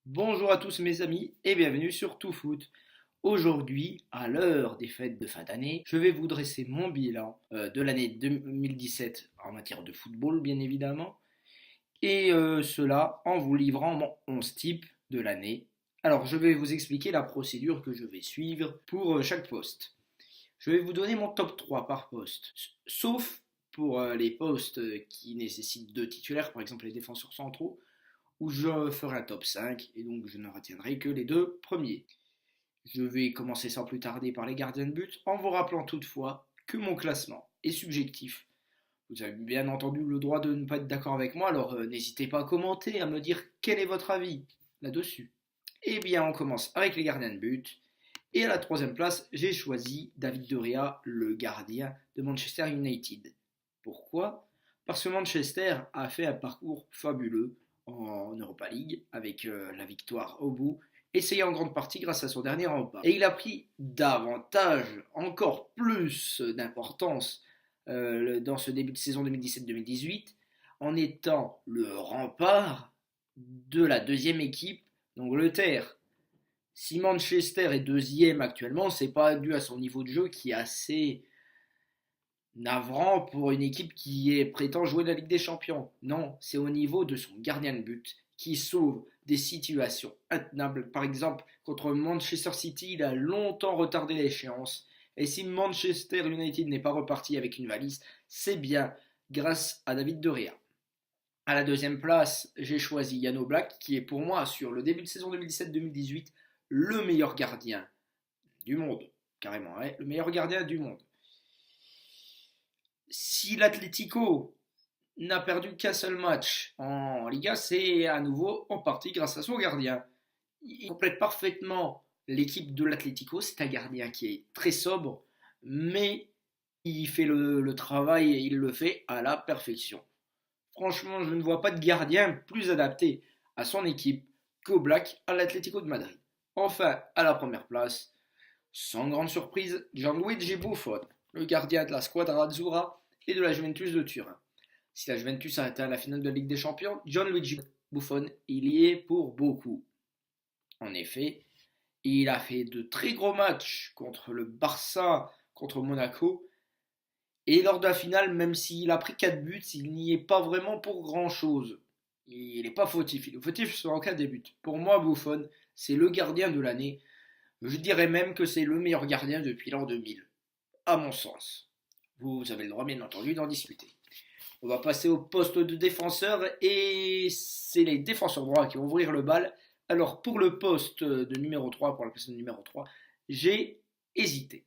Bonjour à tous mes amis et bienvenue sur Tout Foot. Aujourd'hui, à l'heure des fêtes de fin d'année, je vais vous dresser mon bilan de l'année 2017 en matière de football bien évidemment et cela en vous livrant mon 11 type de l'année. Alors je vais vous expliquer la procédure que je vais suivre pour chaque poste. Je vais vous donner mon top 3 par poste, sauf pour les postes qui nécessitent deux titulaires, par exemple les défenseurs centraux où je ferai un top 5 et donc je ne retiendrai que les deux premiers. Je vais commencer sans plus tarder par les gardiens de but en vous rappelant toutefois que mon classement est subjectif. Vous avez bien entendu le droit de ne pas être d'accord avec moi, alors n'hésitez pas à commenter, à me dire quel est votre avis là-dessus. Eh bien, on commence avec les gardiens de but. Et à la troisième place, j'ai choisi David De Gea, le gardien de Manchester United. Pourquoi? Parce que Manchester a fait un parcours fabuleux en Europa League avec la victoire au bout, et c'est en grande partie grâce à son dernier rempart. Et il a pris davantage, encore plus d'importance dans ce début de saison 2017-2018 en étant le rempart de la deuxième équipe d'Angleterre. Si Manchester est deuxième actuellement, c'est pas dû à son niveau de jeu qui est assez navrant pour une équipe qui prétend jouer la Ligue des Champions. Non, c'est au niveau de son gardien de but qui sauve des situations intenables. Par exemple, contre Manchester City, il a longtemps retardé l'échéance. Et si Manchester United n'est pas reparti avec une valise, c'est bien grâce à David De Gea. À la deuxième place, j'ai choisi Yann Oblak, qui est pour moi, sur le début de saison 2017-2018, le meilleur gardien du monde. Carrément, ouais, le meilleur gardien du monde. Si l'Atlético n'a perdu qu'un seul match en Liga, c'est à nouveau en partie grâce à son gardien. Il complète parfaitement l'équipe de l'Atlético. C'est un gardien qui est très sobre, mais il fait le travail et il le fait à la perfection. Franchement, je ne vois pas de gardien plus adapté à son équipe qu'Oblak à l'Atlético de Madrid. Enfin, à la première place, sans grande surprise, Gianluigi Buffon, le gardien de la Squadra Azzurra et de la Juventus de Turin. Si la Juventus a atteint la finale de la Ligue des Champions, Gianluigi Buffon, il y est pour beaucoup. En effet, il a fait de très gros matchs contre le Barça, contre Monaco, et lors de la finale, même s'il a pris 4 buts, il n'y est pas vraiment pour grand-chose. Il n'est pas fautif, il est fautif sur en cas des buts. Pour moi, Buffon, c'est le gardien de l'année. Je dirais même que c'est le meilleur gardien depuis l'an 2000, à mon sens. Vous avez le droit, bien entendu, d'en discuter. On va passer au poste de défenseur et c'est les défenseurs droits qui vont ouvrir le bal. Alors pour le poste de numéro 3, pour la place de numéro 3, j'ai hésité.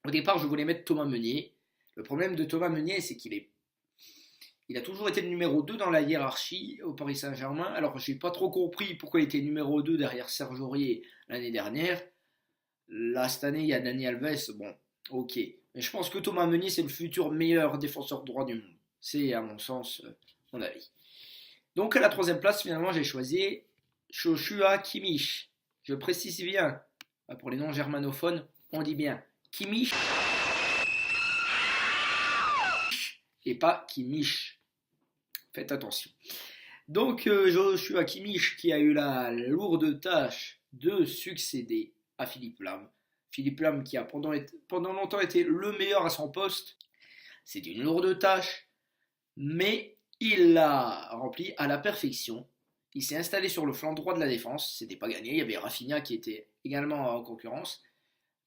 Au départ, je voulais mettre Thomas Meunier. Le problème de Thomas Meunier, c'est il a toujours été le numéro 2 dans la hiérarchie au Paris Saint-Germain. Alors j'ai pas trop compris pourquoi il était numéro 2 derrière Serge Aurier l'année dernière. Là, cette année, il y a Dani Alves. Bon, ok. Mais je pense que Thomas Meunier, c'est le futur meilleur défenseur droit du monde. C'est, à mon sens, mon avis. Donc, à la troisième place, finalement, j'ai choisi Joshua Kimmich. Je précise bien, pour les non-germanophones, on dit bien Kimmich et pas Kimmich. Faites attention. Donc, Joshua Kimmich, qui a eu la lourde tâche de succéder à Philippe Lam. Philippe Lam qui a pendant longtemps été le meilleur à son poste. C'est une lourde tâche, mais il l'a rempli à la perfection. Il s'est installé sur le flanc droit de la défense. C'était pas gagné. Il y avait Rafinha qui était également en concurrence.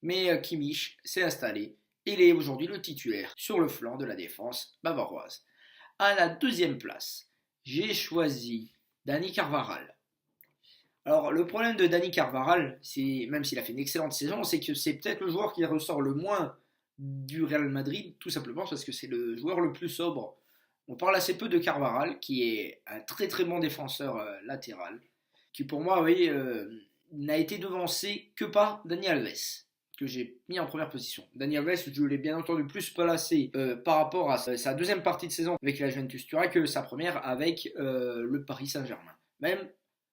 Mais Kimmich s'est installé. Il est aujourd'hui le titulaire sur le flanc de la défense bavaroise. À la deuxième place, j'ai choisi Dani Carvajal. Alors le problème de Dani Carvajal, même s'il a fait une excellente saison, c'est que c'est peut-être le joueur qui ressort le moins du Real Madrid, tout simplement parce que c'est le joueur le plus sobre. On parle assez peu de Carvajal, qui est un très très bon défenseur latéral, qui pour moi, oui, n'a été devancé que par Dani Alves, que j'ai mis en première position. Dani Alves, je l'ai bien entendu plus placé par rapport à sa deuxième partie de saison avec la Juventus Turin que sa première avec le Paris Saint-Germain. Même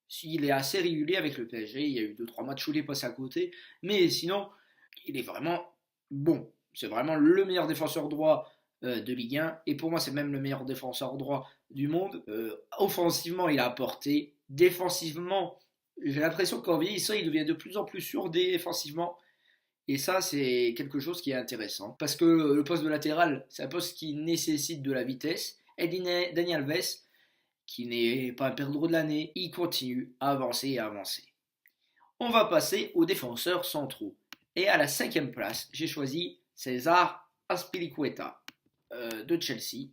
s'il est assez régulier avec le PSG, il y a eu 2-3 matchs où il est passé à côté, mais sinon, il est vraiment bon. C'est vraiment le meilleur défenseur droit de Ligue 1, et pour moi, c'est même le meilleur défenseur droit du monde. Offensivement, il a apporté Défensivement, j'ai l'impression qu'en vieillissant, il devient de plus en plus sûr défensivement. Et ça, c'est quelque chose qui est intéressant. Parce que le poste de latéral, c'est un poste qui nécessite de la vitesse. Et Dani Alves, qui n'est pas un perdreau de l'année, il continue à avancer et à avancer. On va passer aux défenseurs centraux. Et à la 5e place, j'ai choisi César Azpilicueta de Chelsea.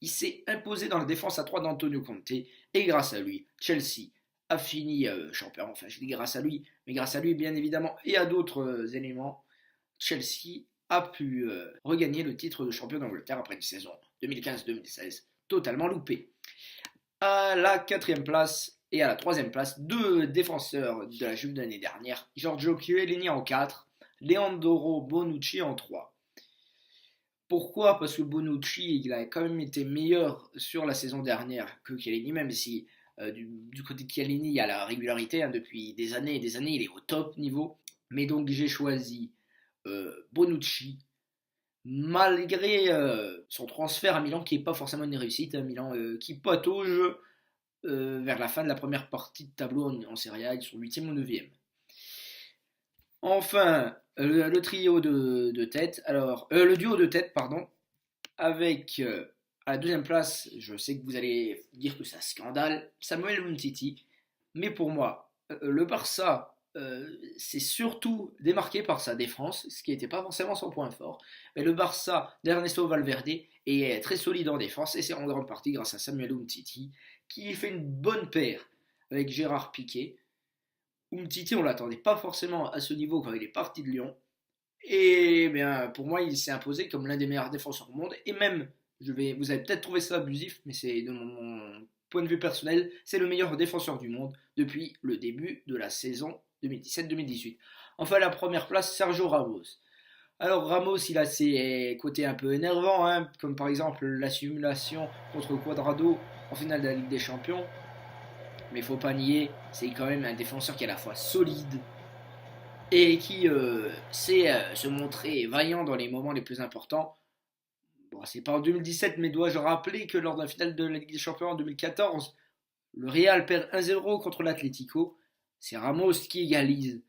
Il s'est imposé dans la défense à 3 d'Antonio Conte. Et grâce à lui, Chelsea a fini champion. Enfin, je dis grâce à lui, mais grâce à lui, bien évidemment, et à d'autres éléments, Chelsea a pu regagner le titre de champion d'Angleterre après une saison 2015-2016 totalement loupée. À la 4e place et à la 3e place, 2 défenseurs de la Juve de l'année dernière, Giorgio Chiellini en 4, Leandro Bonucci en 3. Pourquoi? Parce que Bonucci, il a quand même été meilleur sur la saison dernière que Chiellini, même si du côté de Chiellini, il y a la régularité, hein, depuis des années et des années, il est au top niveau. Mais donc j'ai choisi Bonucci, malgré son transfert à Milan, qui n'est pas forcément une réussite, hein, Milan qui patauge vers la fin de la première partie de tableau en Serie A, ils sont 8e ou 9e. Enfin, le trio de tête, alors le duo de tête, pardon, avec à la 2e place, je sais que vous allez dire que c'est un scandale, Samuel Umtiti, mais pour moi, le Barça c'est surtout démarqué par sa défense, ce qui n'était pas forcément son point fort. Mais le Barça d'Ernesto Valverde est très solide en défense et c'est en grande partie grâce à Samuel Umtiti qui fait une bonne paire avec Gérard Piqué. Umtiti, on ne l'attendait pas forcément à ce niveau quand il est parti de Lyon. Et bien, pour moi, il s'est imposé comme l'un des meilleurs défenseurs au monde. Et même, vous avez peut-être trouvé ça abusif, mais c'est de mon point de vue personnel, c'est le meilleur défenseur du monde depuis le début de la saison 2017-2018. Enfin, la première place, Sergio Ramos. Alors Ramos, il a ses côtés un peu énervants, hein, comme par exemple la simulation contre Cuadrado en finale de la Ligue des Champions. Mais il faut pas nier, c'est quand même un défenseur qui est à la fois solide et qui sait se montrer vaillant dans les moments les plus importants. Bon, c'est pas en 2017, mais dois-je rappeler que lors de la finale de la Ligue des Champions en 2014, le Real perd 1-0 contre l'Atlético. C'est Ramos qui égalise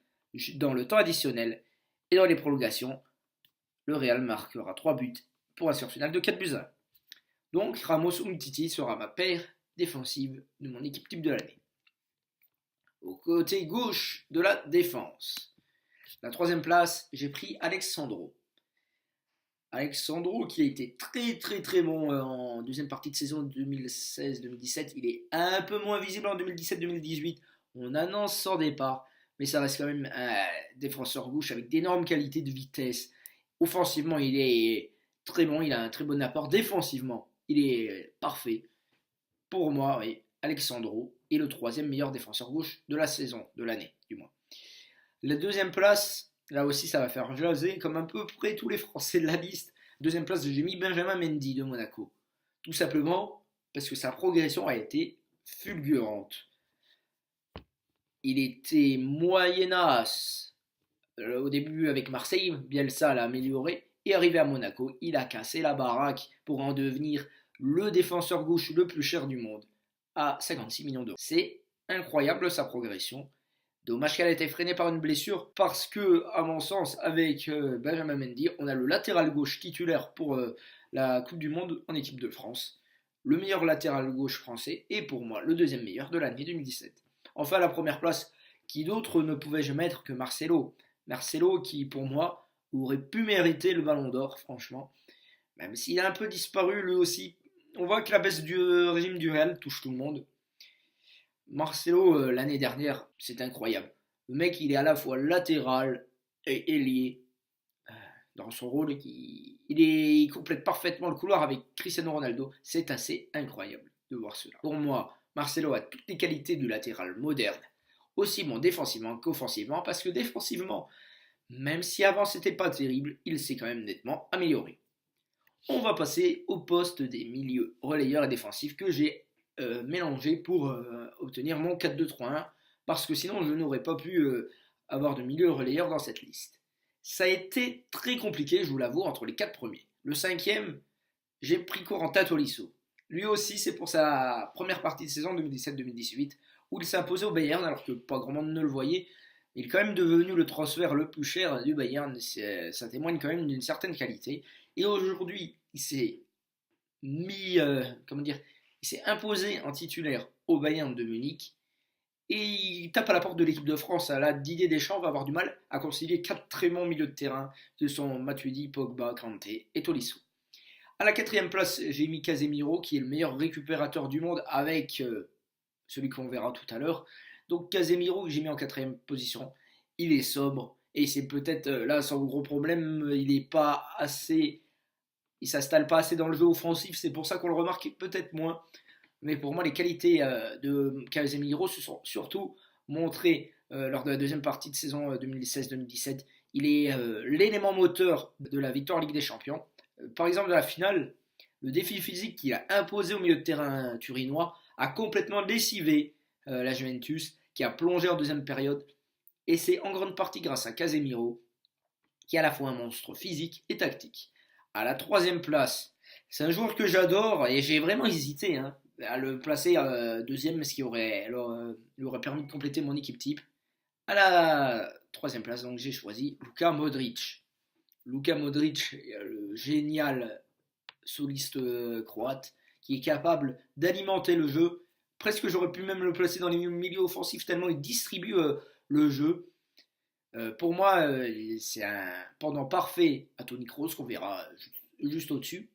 dans le temps additionnel. Et dans les prolongations, le Real marquera 3 buts pour un score final de 4-1. Donc Ramos Umtiti sera ma paire défensive de mon équipe type de l'année. Au côté gauche de la défense, la 3e place, j'ai pris Alexandro. Alexandro qui a été très bon en deuxième partie de saison 2016-2017. Il est un peu moins visible en 2017-2018. On annonce son départ, mais ça reste quand même un défenseur gauche avec d'énormes qualités de vitesse. Offensivement, il est très bon, il a un très bon apport. Défensivement, il est parfait. Pour moi, oui, Alexandro est le 3e meilleur défenseur gauche de la saison, de l'année du moins. La 2e place, là aussi ça va faire jaser comme à peu près tous les Français de la liste. 2e place, j'ai mis Benjamin Mendy de Monaco. Tout simplement parce que sa progression a été fulgurante. Il était moyennasse au début avec Marseille, Bielsa l'a amélioré, et arrivé à Monaco, il a cassé la baraque pour en devenir le défenseur gauche le plus cher du monde à 56 millions d'euros. C'est incroyable sa progression. Dommage qu'elle ait été freinée par une blessure parce que, à mon sens, avec Benjamin Mendy, on a le latéral gauche titulaire pour la Coupe du Monde en équipe de France. Le meilleur latéral gauche français et pour moi le 2e meilleur de l'année 2017. Enfin, la première place, qui d'autre ne pouvais-je mettre que Marcelo. Marcelo qui, pour moi, aurait pu mériter le ballon d'or, franchement. Même s'il a un peu disparu lui aussi. On voit que la baisse du régime du Real touche tout le monde. Marcelo, l'année dernière, c'est incroyable. Le mec, il est à la fois latéral et ailier. Dans son rôle, il complète parfaitement le couloir avec Cristiano Ronaldo. C'est assez incroyable de voir cela. Pour moi, Marcelo a toutes les qualités du latéral moderne, aussi bon défensivement qu'offensivement, parce que défensivement, même si avant c'était pas terrible, il s'est quand même nettement amélioré. On va passer au poste des milieux relayeurs et défensifs que j'ai mélangé pour obtenir mon 4-2-3-1, parce que sinon je n'aurais pas pu avoir de milieu relayeur dans cette liste. Ça a été très compliqué, je vous l'avoue, entre les 4 premiers. Le 5e, j'ai pris Corentin Tolisso. Lui aussi, c'est pour sa première partie de saison 2017-2018, où il s'est imposé au Bayern, alors que pas grand monde ne le voyait. Il est quand même devenu le transfert le plus cher du Bayern. Ça témoigne quand même d'une certaine qualité. Et aujourd'hui, il s'est mis, comment dire, il s'est imposé en titulaire au Bayern de Munich. Et il tape à la porte de l'équipe de France. Là, Didier Deschamps va avoir du mal à concilier 4 très bons milieux de terrain de son Matuidi, Pogba, Kanté et Tolisso. À la quatrième place, j'ai mis Casemiro, qui est le meilleur récupérateur du monde avec celui qu'on verra tout à l'heure. Donc Casemiro, que j'ai mis en quatrième position, il est sobre. Et c'est peut-être là son gros problème, il n'est pas assez. Il s'installe pas assez dans le jeu offensif, c'est pour ça qu'on le remarque peut-être moins. Mais pour moi, les qualités de Casemiro se sont surtout montrées lors de la deuxième partie de saison 2016-2017. Il est l'élément moteur de la victoire Ligue des Champions. Par exemple, dans la finale, le défi physique qu'il a imposé au milieu de terrain turinois a complètement décivé la Juventus, qui a plongé en deuxième période. Et c'est en grande partie grâce à Casemiro, qui est à la fois un monstre physique et tactique. À la troisième place, c'est un joueur que j'adore et j'ai vraiment hésité à le placer deuxième, ce qui lui aurait permis de compléter mon équipe type. À la troisième place, donc j'ai choisi Luka Modric. Luka Modric, le génial soliste croate, qui est capable d'alimenter le jeu. Presque j'aurais pu même le placer dans les milieux offensifs tellement il distribue le jeu. Pour moi, c'est un pendant parfait à Toni Kroos qu'on verra juste au-dessus.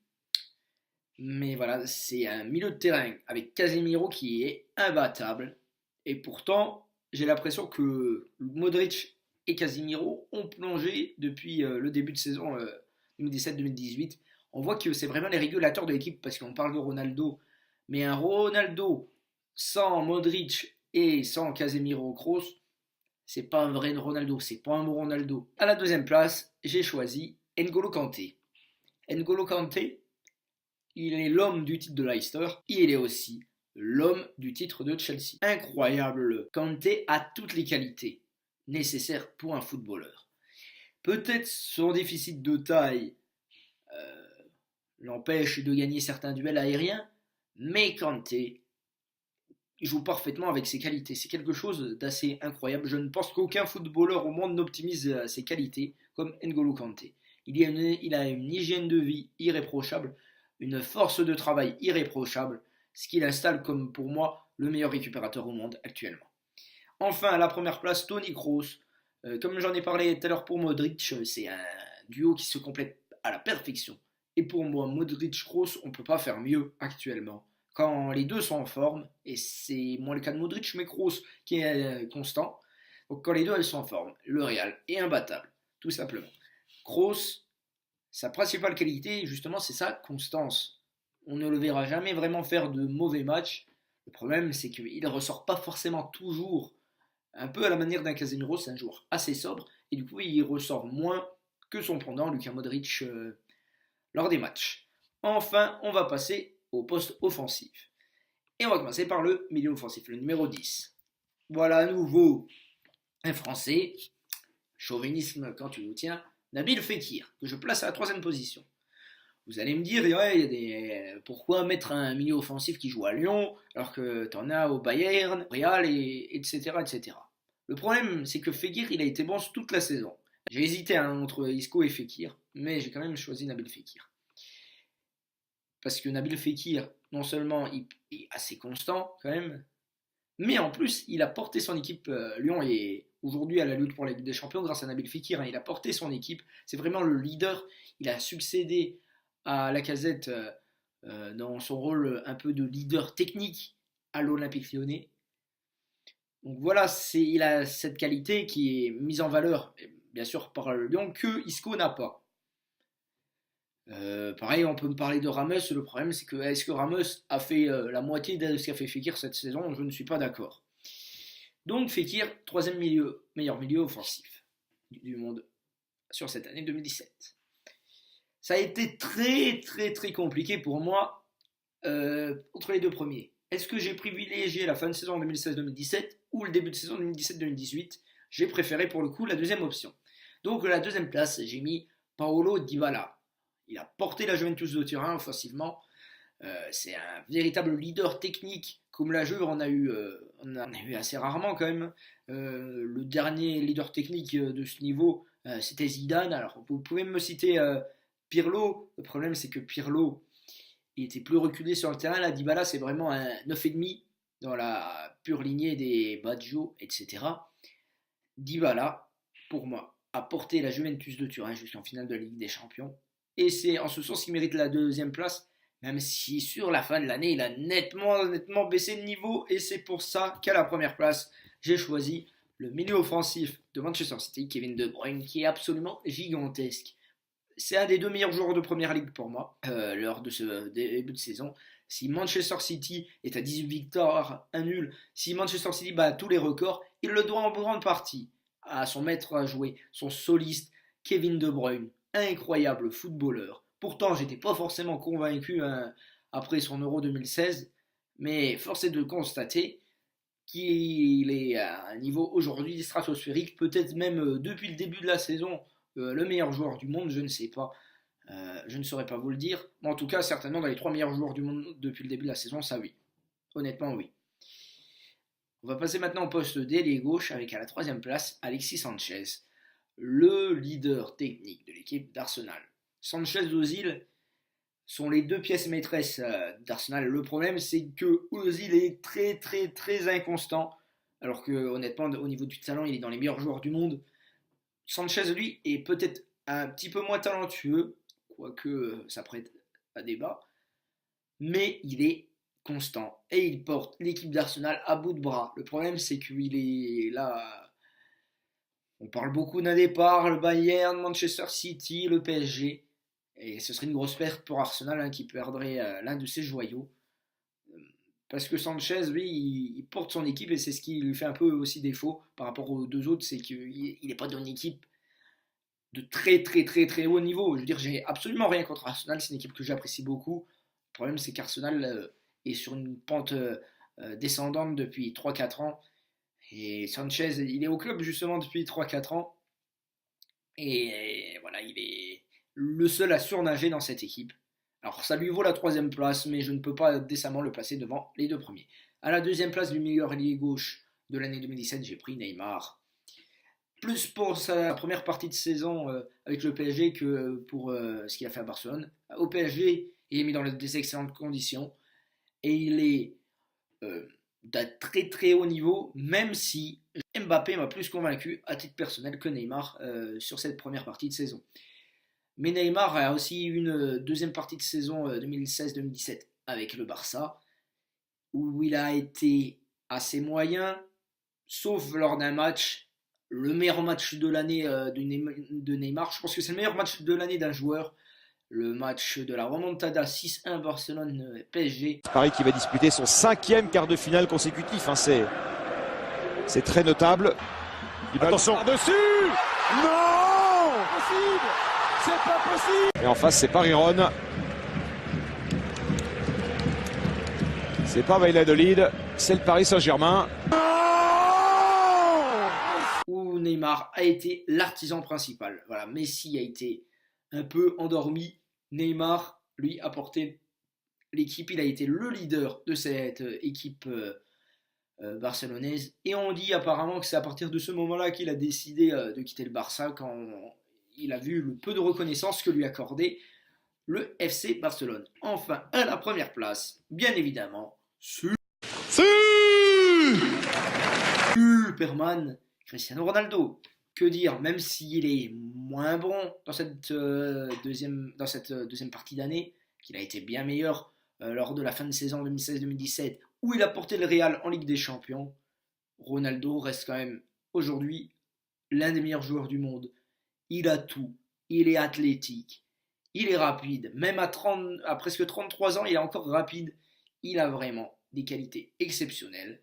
Mais voilà, c'est un milieu de terrain avec Casemiro qui est imbattable. Et pourtant, j'ai l'impression que Modric et Casemiro ont plongé depuis le début de saison 2017-2018. On voit que c'est vraiment les régulateurs de l'équipe parce qu'on parle de Ronaldo. Mais un Ronaldo sans Modric et sans Casemiro Kroos, c'est pas un vrai Ronaldo, c'est pas un bon Ronaldo. À la deuxième place, j'ai choisi N'Golo Kanté. N'Golo Kanté, il est l'homme du titre de Leicester, et il est aussi l'homme du titre de Chelsea. Incroyable, Kanté a toutes les qualités nécessaires pour un footballeur. Peut-être son déficit de taille l'empêche de gagner certains duels aériens, mais Kanté joue parfaitement avec ses qualités. C'est quelque chose d'assez incroyable. Je ne pense qu'aucun footballeur au monde n'optimise ses qualités comme N'Golo Kanté. Il a une hygiène de vie irréprochable, une force de travail irréprochable, ce qui l'installe comme pour moi le meilleur récupérateur au monde actuellement. Enfin, à la première place, Toni Kroos. Comme j'en ai parlé tout à l'heure pour Modric, c'est un duo qui se complète à la perfection. Et pour moi, Modric-Kroos, on ne peut pas faire mieux actuellement. Quand les deux sont en forme, et c'est moins le cas de Modric, mais Kroos qui est constant. Donc quand les deux elles sont en forme, le Real est imbattable, tout simplement. Kroos, sa principale qualité, justement, c'est sa constance. On ne le verra jamais vraiment faire de mauvais matchs. Le problème, c'est qu'il ne ressort pas forcément toujours, un peu à la manière d'un Casemiro, c'est un joueur assez sobre, et du coup, il ressort moins que son pendant, Luka Modric, lors des matchs. Enfin, on va passer au poste offensif. Et on va commencer par le milieu offensif, le numéro 10. Voilà à nouveau un Français, chauvinisme quand tu nous tiens, Nabil Fekir, que je place à la troisième position. Vous allez me dire, ouais, pourquoi mettre un milieu offensif qui joue à Lyon alors que t'en as au Bayern, Real, etc., etc. Le problème, c'est que Fekir, il a été bon toute la saison. J'ai hésité entre Isco et Fekir, mais j'ai quand même choisi Nabil Fekir. Parce que Nabil Fekir, non seulement il est assez constant quand même, mais en plus, il a porté son équipe. Lyon est aujourd'hui à la lutte pour la Ligue des Champions grâce à Nabil Fekir. Il a porté son équipe. C'est vraiment le leader. Il a succédé à Lacazette dans son rôle un peu de leader technique à l'Olympique Lyonnais. Donc voilà, il a cette qualité qui est mise en valeur, bien sûr, par Lyon, que Isco n'a pas. Pareil, on peut me parler de Ramos. Le problème, c'est que est-ce que Ramos a fait la moitié de ce qu'a fait Fekir cette saison? Je ne suis pas d'accord. Donc Fekir, troisième meilleur milieu offensif du monde sur cette année 2017. Ça a été très très très compliqué pour moi entre les deux premiers. Est-ce que j'ai privilégié la fin de saison 2016-2017 ou le début de saison 2017-2018? J'ai préféré pour le coup la deuxième option. Donc à la deuxième place, j'ai mis Paulo Dybala. Il a porté la Juventus de Turin offensivement. C'est un véritable leader technique, comme la Juve on en a eu assez rarement quand même. Le dernier leader technique de ce niveau, c'était Zidane. Alors vous pouvez me citer Pirlo. Le problème c'est que Pirlo, il était plus reculé sur le terrain. Là, Dybala, c'est vraiment un 9,5 dans la pure lignée des Baggio, etc. Dybala, pour moi, a porté la Juventus de Turin jusqu'en finale de la Ligue des Champions. Et c'est en ce sens qu'il mérite la deuxième place, même si sur la fin de l'année, il a nettement baissé de niveau. Et c'est pour ça qu'à la première place, j'ai choisi le milieu offensif de Manchester City, Kevin De Bruyne, qui est absolument gigantesque. C'est un des deux meilleurs joueurs de première ligue pour moi, lors de ce début de saison. Si Manchester City est à 18 victoires, un nul, si Manchester City bat tous les records, il le doit en grande partie à son maître à jouer, son soliste, Kevin De Bruyne, incroyable footballeur. Pourtant, j'étais pas forcément convaincu après son Euro 2016, mais force est de constater qu'il est à un niveau aujourd'hui stratosphérique, peut-être même depuis le début de la saison, le meilleur joueur du monde, je ne sais pas. Je ne saurais pas vous le dire. Mais en tout cas, certainement dans les 3 meilleurs joueurs du monde depuis le début de la saison, ça oui. Honnêtement, oui. On va passer maintenant au poste d'ailier gauche avec à la 3e place Alexis Sanchez, le leader technique de l'équipe d'Arsenal. Sanchez et Ozil sont les deux pièces maîtresses d'Arsenal. Le problème, c'est que Ozil est très inconstant, alors que honnêtement, au niveau du talent, il est dans les meilleurs joueurs du monde. Sanchez, lui, est peut-être un petit peu moins talentueux, quoique ça prête à débat, mais il est constant et il porte l'équipe d'Arsenal à bout de bras. Le problème, c'est qu'il est là. On parle beaucoup d'un départ, le Bayern, Manchester City, le PSG, et ce serait une grosse perte pour Arsenal qui perdrait l'un de ses joyaux. Parce que Sanchez, lui, il porte son équipe et c'est ce qui lui fait un peu aussi défaut par rapport aux deux autres, c'est qu'il n'est pas dans une équipe de très haut niveau. Je veux dire, j'ai absolument rien contre Arsenal, c'est une équipe que j'apprécie beaucoup. Le problème, c'est qu'Arsenal est sur une pente descendante depuis 3-4 ans. Et Sanchez, il est au club justement depuis 3-4 ans. Et voilà, il est le seul à surnager dans cette équipe. Alors ça lui vaut la 3e place, mais je ne peux pas décemment le placer devant les deux premiers. À la 2e place du meilleur ailier gauche de l'année 2017, j'ai pris Neymar. Plus pour sa première partie de saison avec le PSG que pour ce qu'il a fait à Barcelone. Au PSG, il est mis dans des excellentes conditions et il est d'un très haut niveau, même si Mbappé m'a plus convaincu à titre personnel que Neymar sur cette première partie de saison. Mais Neymar a aussi eu une deuxième partie de saison 2016-2017 avec le Barça, où il a été assez moyen, sauf lors d'un match, le meilleur match de l'année de Neymar. Je pense que c'est le meilleur match de l'année d'un joueur. Le match de la remontada 6-1 Barcelone-PSG. Paris qui va disputer son 5e quart de finale consécutif. C'est très notable. Attention dessus. Non, possible. C'est pas possible. Et en face, c'est Paris-Ron. C'est pas Valladolid, c'est le Paris Saint-Germain. Où Neymar a été l'artisan principal. Voilà, Messi a été un peu endormi. Neymar, lui, a porté l'équipe. Il a été le leader de cette équipe barcelonaise. Et on dit apparemment que c'est à partir de ce moment-là qu'il a décidé de quitter le Barça quand il a vu le peu de reconnaissance que lui accordait le FC Barcelone. Enfin, à la première place, bien évidemment, Superman Cristiano Ronaldo. Que dire, même s'il est moins bon dans cette deuxième partie d'année, qu'il a été bien meilleur lors de la fin de saison 2016-2017, où il a porté le Real en Ligue des Champions, Ronaldo reste quand même aujourd'hui l'un des meilleurs joueurs du monde. Il a tout, il est athlétique, il est rapide, même à presque 33 ans, il est encore rapide, il a vraiment des qualités exceptionnelles,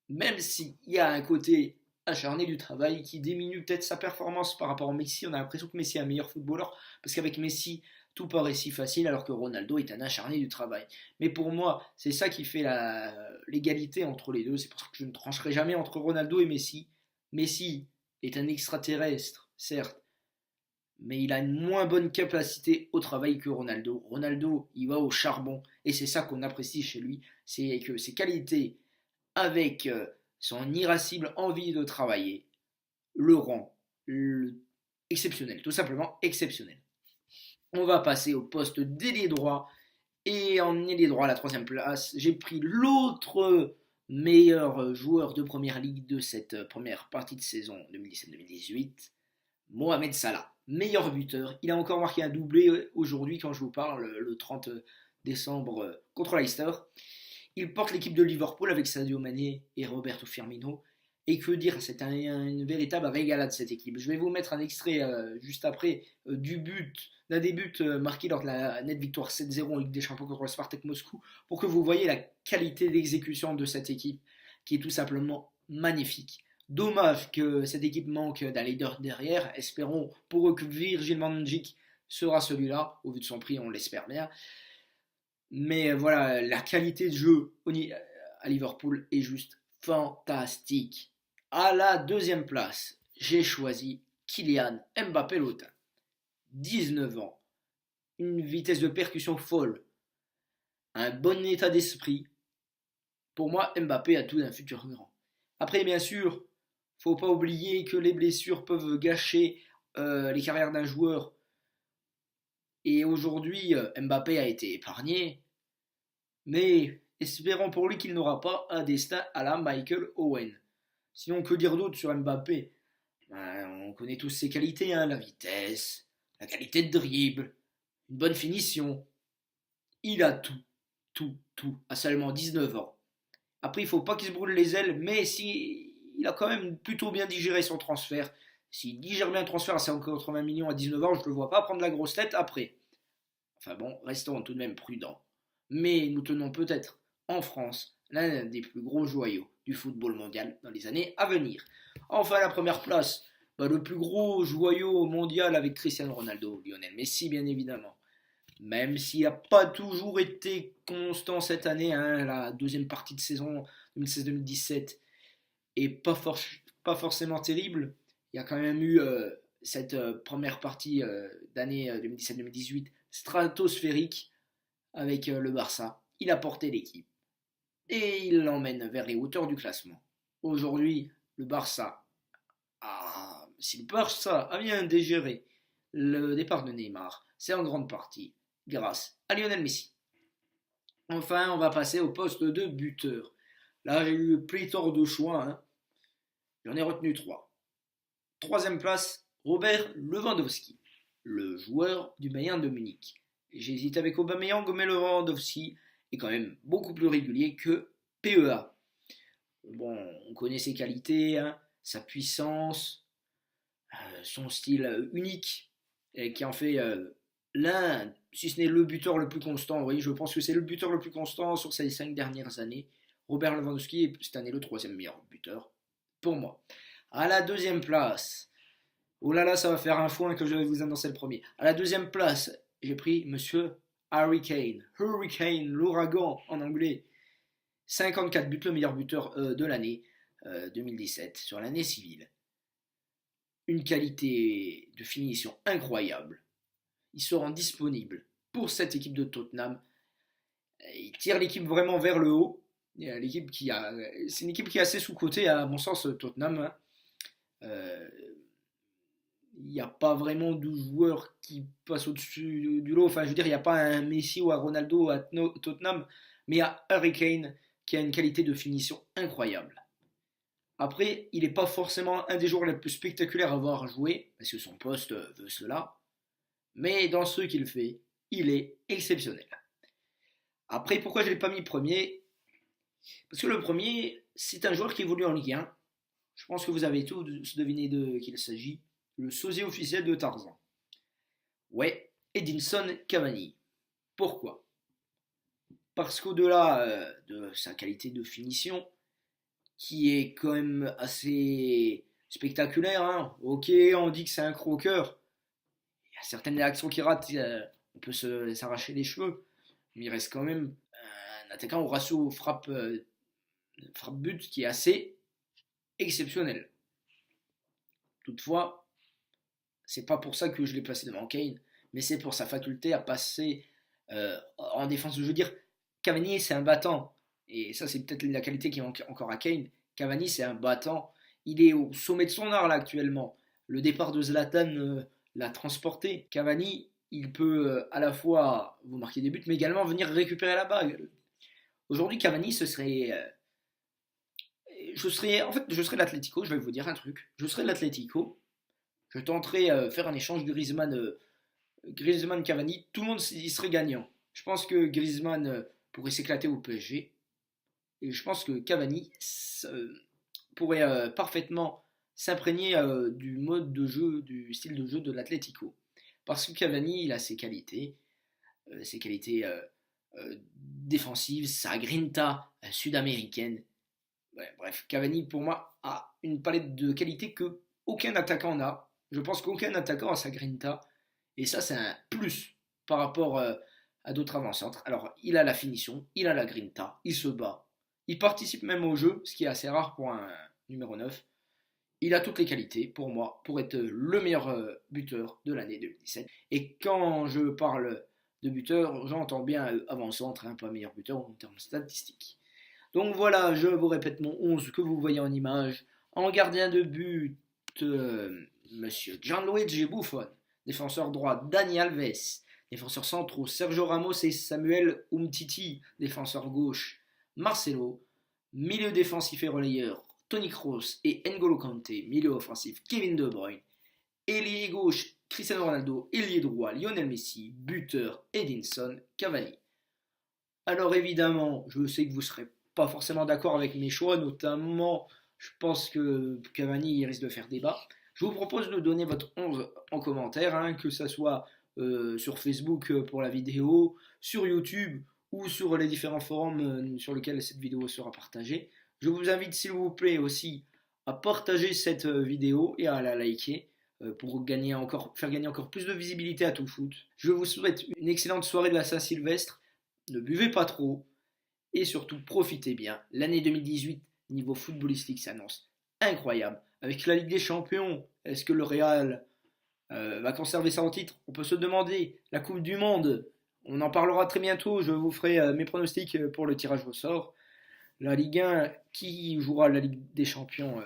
même s'il y a un côté acharné du travail qui diminue peut-être sa performance par rapport à Messi. On a l'impression que Messi est un meilleur footballeur parce qu'avec Messi tout paraît si facile alors que Ronaldo est un acharné du travail. Mais pour moi c'est ça qui fait l'égalité entre les deux. C'est pour ça que je ne trancherai jamais entre Ronaldo et Messi. Messi est un extraterrestre certes, mais il a une moins bonne capacité au travail que Ronaldo. Ronaldo, il va au charbon, et c'est ça qu'on apprécie chez lui, c'est que ses qualités, avec son irascible envie de travailler, le rend exceptionnel, tout simplement exceptionnel. On va passer au poste d'ailier droit, et en ailier droit à la troisième place, j'ai pris l'autre meilleur joueur de première ligue de cette première partie de saison 2017-2018, Mohamed Salah, meilleur buteur. Il a encore marqué un doublé aujourd'hui quand je vous parle, le 30 décembre contre Leicester. Il porte l'équipe de Liverpool avec Sadio Mané et Roberto Firmino. Et que dire, c'est une véritable régalade cette équipe. Je vais vous mettre un extrait juste après d'un des buts marqués lors de la nette victoire 7-0 en Ligue des Champions contre le Spartak Moscou, pour que vous voyez la qualité d'exécution de cette équipe qui est tout simplement magnifique. Dommage que cette équipe manque d'un leader derrière. Espérons pour eux que Virgil van Dijk sera celui-là. Au vu de son prix, on l'espère bien. Mais voilà, la qualité de jeu à Liverpool est juste fantastique. À la deuxième place, j'ai choisi Kylian Mbappé Lotin. 19 ans, une vitesse de percussion folle, un bon état d'esprit. Pour moi, Mbappé a tout d'un futur grand. Après, bien sûr, faut pas oublier que les blessures peuvent gâcher les carrières d'un joueur. Et aujourd'hui, Mbappé a été épargné. Mais espérons pour lui qu'il n'aura pas un destin à la Michael Owen. Sinon, que dire d'autre sur Mbappé? On connaît tous ses qualités, la vitesse, la qualité de dribble, une bonne finition. Il a tout, à seulement 19 ans. Après, il ne faut pas qu'il se brûle les ailes, mais il a quand même plutôt bien digéré son transfert. S'il digère bien le transfert à 180 millions à 19 ans, je ne le vois pas prendre la grosse tête après. Enfin bon, restons tout de même prudents. Mais nous tenons peut-être, en France, l'un des plus gros joyaux du football mondial dans les années à venir. Enfin, à la première place, le plus gros joyau mondial avec Cristiano Ronaldo, Lionel Messi bien évidemment. Même s'il n'a pas toujours été constant cette année, la deuxième partie de saison 2016-2017 est pas forcément terrible. Il y a quand même eu cette première partie d'année 2017-2018 stratosphérique avec le Barça. Il a porté l'équipe et il l'emmène vers les hauteurs du classement. Aujourd'hui, le Barça si le Barça a bien digéré le départ de Neymar, c'est en grande partie grâce à Lionel Messi. Enfin, on va passer au poste de buteur. Là, j'ai eu pléthore de choix. J'en ai retenu 3. Troisième place, Robert Lewandowski, le joueur du Bayern de Munich. J'hésite avec Aubameyang, mais Lewandowski est quand même beaucoup plus régulier que PEA. Bon, on connaît ses qualités, sa puissance, son style unique, qui en fait l'un, si ce n'est le buteur le plus constant. Oui, je pense que c'est le buteur le plus constant sur ces 5 dernières années. Robert Lewandowski est cette année le 3e meilleur buteur, pour moi. À la deuxième place, oh là là, ça va faire un foin que je vais vous annoncer le premier. À la deuxième place, j'ai pris Monsieur Harry Kane. Hurricane, l'ouragan en anglais. 54 buts, le meilleur buteur de l'année 2017, sur l'année civile. Une qualité de finition incroyable. Il se rend disponible pour cette équipe de Tottenham. Il tire l'équipe vraiment vers le haut. C'est une équipe qui est assez sous-cotée à mon sens, Tottenham. Il n'y a pas vraiment de joueurs qui passent au-dessus du lot. Enfin, je veux dire, il n'y a pas un Messi ou un Ronaldo à Tottenham, mais il y a Harry Kane qui a une qualité de finition incroyable. Après, il n'est pas forcément un des joueurs les plus spectaculaires à avoir joué, parce que son poste veut cela, mais dans ce qu'il fait, il est exceptionnel. Après, pourquoi je ne l'ai pas mis premier? Parce que le premier, c'est un joueur qui évolue en Ligue 1. Je pense que vous avez tous deviné de qui il s'agit. Le sosie officiel de Tarzan. Ouais, Edinson Cavani. Pourquoi? Parce qu'au-delà de sa qualité de finition, qui est quand même assez spectaculaire, ok, on dit que c'est un croqueur. Il y a certaines actions qui ratent, on peut s'arracher les cheveux, mais il reste quand même un attaquant au ratio frappe-but qui est assez exceptionnel. Toutefois, C'est pas pour ça que je l'ai placé devant Kane, mais c'est pour sa faculté à passer en défense. Je veux dire, Cavani, c'est un battant. Et ça, c'est peut-être la qualité qui manque encore à Kane. Cavani, c'est un battant. Il est au sommet de son art là actuellement. Le départ de Zlatan l'a transporté. Cavani, il peut à la fois vous marquer des buts, mais également venir récupérer la bague. Aujourd'hui, Cavani, ce serait. Je serais l'Atlético, je vais vous dire un truc. Je serais l'Atlético. Je tenterais faire un échange Griezmann-Cavani. Tout le monde y serait gagnant. Je pense que Griezmann pourrait s'éclater au PSG. Et je pense que Cavani pourrait parfaitement s'imprégner du mode de jeu, du style de jeu de l'Atlético. Parce que Cavani, il a ses qualités défensives, sa grinta sud-américaine. Ouais, bref, Cavani, pour moi, a une palette de qualités que aucun attaquant n'a. Je pense qu'aucun attaquant a sa grinta. Et ça, c'est un plus par rapport à d'autres avant-centres. Alors, il a la finition, il a la grinta, il se bat. Il participe même au jeu, ce qui est assez rare pour un numéro 9. Il a toutes les qualités, pour moi, pour être le meilleur buteur de l'année 2017. Et quand je parle de buteur, j'entends bien avant-centre, pas meilleur buteur en termes statistiques. Donc voilà, je vous répète mon 11 que vous voyez en image. En gardien de but, monsieur Gianluigi Buffon. Défenseur droit, Dani Alves. Défenseurs centraux, Sergio Ramos et Samuel Umtiti. Défenseur gauche, Marcelo. Milieu défensif et relayeur, Toni Kroos et N'Golo Kanté. Milieu offensif, Kevin De Bruyne. Ailier gauche, Cristiano Ronaldo. Ailier droit, Lionel Messi. Buteur, Edinson Cavani. Alors évidemment, je sais que vous ne serez pas forcément d'accord avec mes choix, notamment, je pense que Cavani risque de faire débat. Je vous propose de donner votre 11 en commentaire, que ce soit sur Facebook pour la vidéo, sur YouTube ou sur les différents forums sur lesquels cette vidéo sera partagée. Je vous invite s'il vous plaît aussi à partager cette vidéo et à la liker pour faire gagner encore plus de visibilité à tout foot. Je vous souhaite une excellente soirée de la Saint-Sylvestre. Ne buvez pas trop et surtout profitez bien. L'année 2018 niveau footballistique s'annonce incroyable. Avec la Ligue des Champions, est-ce que le Real va conserver ça en titre? On peut se demander. La Coupe du Monde, on en parlera très bientôt. Je vous ferai mes pronostics pour le tirage au sort. La Ligue 1, qui jouera la Ligue des Champions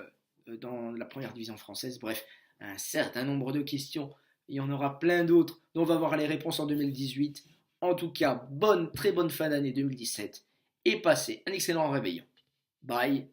dans la première division française. Bref, un certain nombre de questions. Il y en aura plein d'autres dont on va voir les réponses en 2018. En tout cas, très bonne fin d'année 2017 et passez un excellent réveillon. Bye.